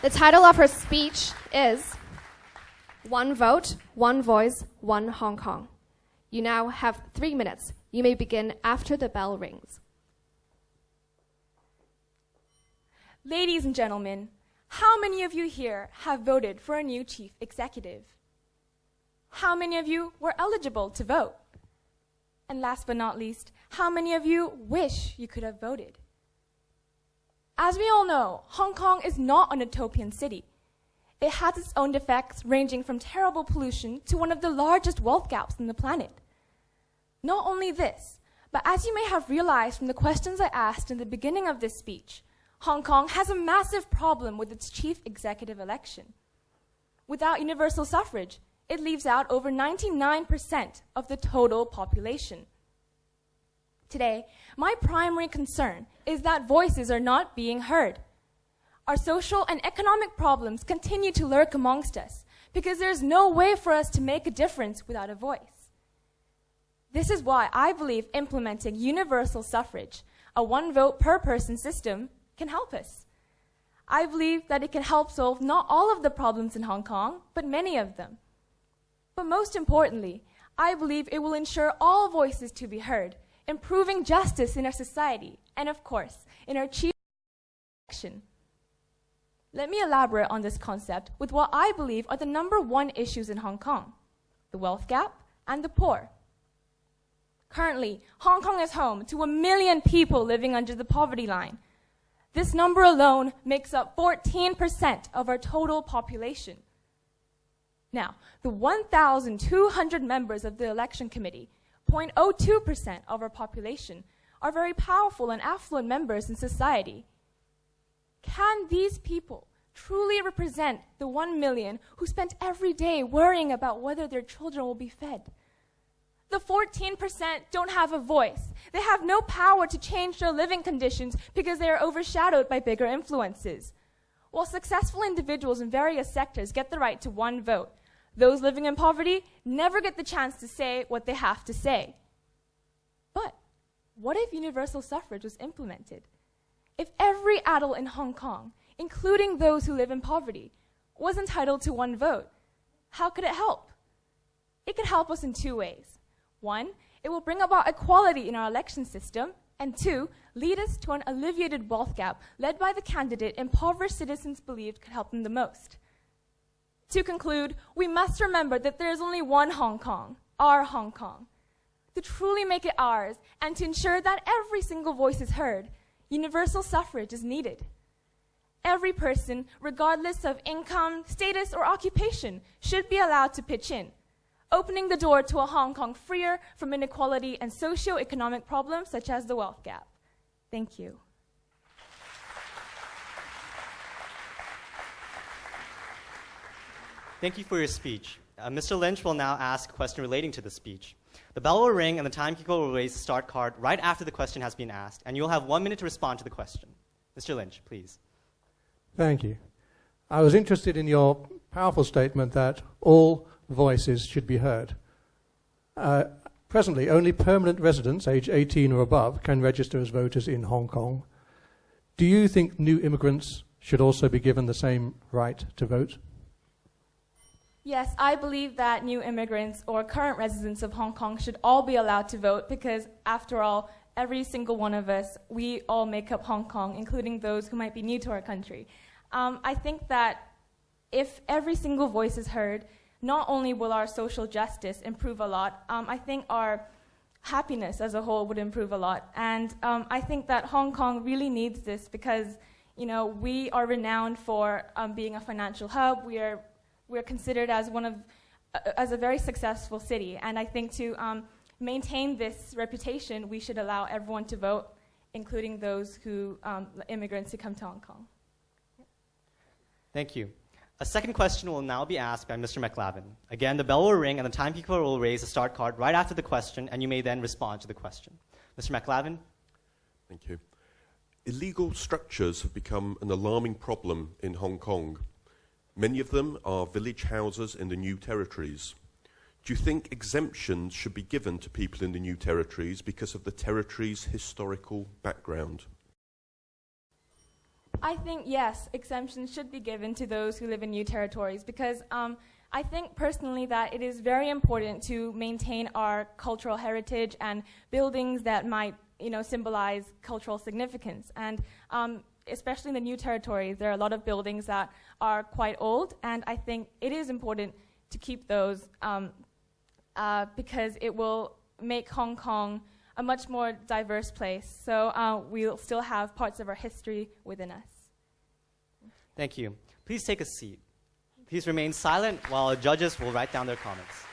The title of her speech is One Vote, One Voice, One Hong Kong. You now have 3 minutes. You may begin after the bell rings. Ladies and gentlemen, how many of you here have voted for a new chief executive? How many of you were eligible to vote? And last but not least, how many of you wish you could have voted? As we all know, Hong Kong is not a utopian city. It has its own defects ranging from terrible pollution to one of the largest wealth gaps on the planet. Not only this, but as you may have realized from the questions I asked in the beginning of this speech, Hong Kong has a massive problem with its chief executive election. Without universal suffrage, it leaves out over 99% of the total population. Today, my primary concern is that voices are not being heard. Our social and economic problems continue to lurk amongst us because there's no way for us to make a difference without a voice. This is why I believe implementing universal suffrage, a one vote per person system, can help us. I believe that it can help solve not all of the problems in Hong Kong, but many of them. But most importantly, I believe it will ensure all voices to be heard, improving justice in our society, and of course, in our chief election. Let me elaborate on this concept with what I believe are the #1 issues in Hong Kong: the wealth gap and the poor. Currently, Hong Kong is home to 1 million people living under the poverty line. This number alone makes up 14% of our total population. Now, the 1,200 members of the election committee, 0.02% of our population, are very powerful and affluent members in society. Can these people truly represent the 1 million who spend every day worrying about whether their children will be fed? The 14% don't have a voice. They have no power to change their living conditions because they are overshadowed by bigger influences. While successful individuals in various sectors get the right to one vote, those living in poverty never get the chance to say what they have to say. But what if universal suffrage was implemented? If every adult in Hong Kong, including those who live in poverty, was entitled to one vote, how could it help? It could help us in 2 ways. 1, it will bring about equality in our election system, and 2, lead us to an alleviated wealth gap led by the candidate impoverished citizens believed could help them the most. To conclude, we must remember that there is only one Hong Kong, our Hong Kong. To truly make it ours, and to ensure that every single voice is heard, universal suffrage is needed. Every person, regardless of income, status, or occupation, should be allowed to pitch in, opening the door to a Hong Kong freer from inequality and socio-economic problems such as the wealth gap. Thank you. Thank you for your speech. Mr. Lynch will now ask a question relating to the speech. The bell will ring and the timekeeper will raise the start card right after the question has been asked, and you'll have 1 minute to respond to the question. Mr. Lynch, please. Thank you. I was interested in your powerful statement that all voices should be heard. Presently, only permanent residents aged 18 or above can register as voters in Hong Kong. Do you think new immigrants should also be given the same right to vote? Yes, I believe that new immigrants or current residents of Hong Kong should all be allowed to vote because, after all, every single one of us, we all make up Hong Kong, including those who might be new to our country. I think that if every single voice is heard, not only will our social justice improve a lot, I think our happiness as a whole would improve a lot. And I think that Hong Kong really needs this because, you know, we are renowned for being a financial hub. We're considered as as a very successful city. And I think to maintain this reputation, we should allow everyone to vote, including those immigrants who come to Hong Kong. Thank you. A second question will now be asked by Mr. McLavin. Again, the bell will ring and the timekeeper will raise the start card right after the question, and you may then respond to the question. Mr. McLavin? Thank you. Illegal structures have become an alarming problem in Hong Kong. Many of them are village houses in the new territories. Do you think exemptions should be given to people in the new territories because of the territory's historical background? I think, yes, exemptions should be given to those who live in new territories because I think personally that it is very important to maintain our cultural heritage and buildings that might, symbolize cultural significance. And especially in the new territories, there are a lot of buildings that are quite old, and I think it is important to keep those because it will make Hong Kong a much more diverse place. So we'll still have parts of our history within us. Thank you. Please take a seat. Please remain silent while judges will write down their comments.